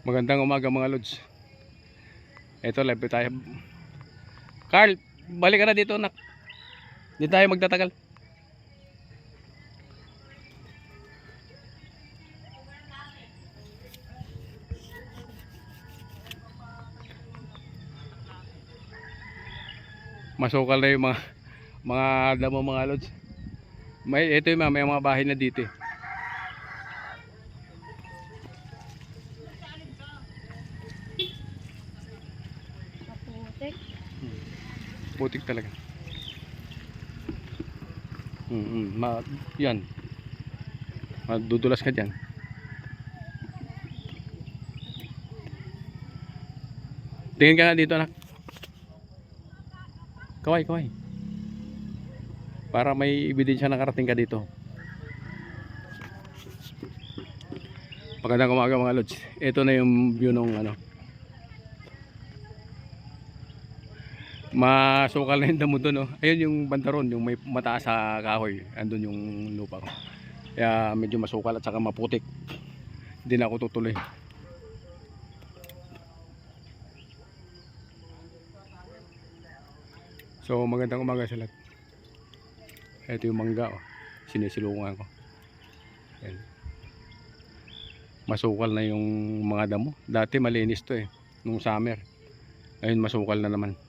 Magandang umaga mga lods. Ito live tayo. Carl, balik ka na dito nak. Hindi tayo magtatagal. Masukal na yung mga damo mga lods. Ito yung may mga bahay na dito eh. Putik talaga. Yan. Madudulas ka dyan. Tingin ka nga dito anak. Kaway, kaway. Para may ebidensya nakarating ka dito. Magandang umaga mga lods. Ito na yung view ng ano. Masukal na yung damo doon, oh. Ayun yung bandaron, yung may mataas sa kahoy. Andun yung lupa ko. Kaya medyo masukal at saka maputik. Hindi na ako tutuloy. So magandang umaga sa lahat. Ito yung mangga, oh. Sinisilungan ko. Ayan. Masukal na yung mga damo. Dati malinis to eh, nung summer. Ayun masukal na naman.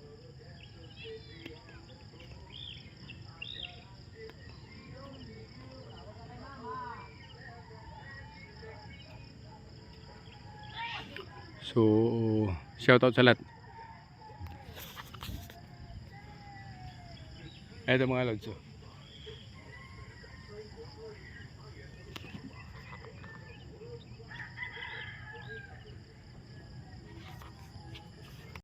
So, shoutout sa lahat. Ito mga lods.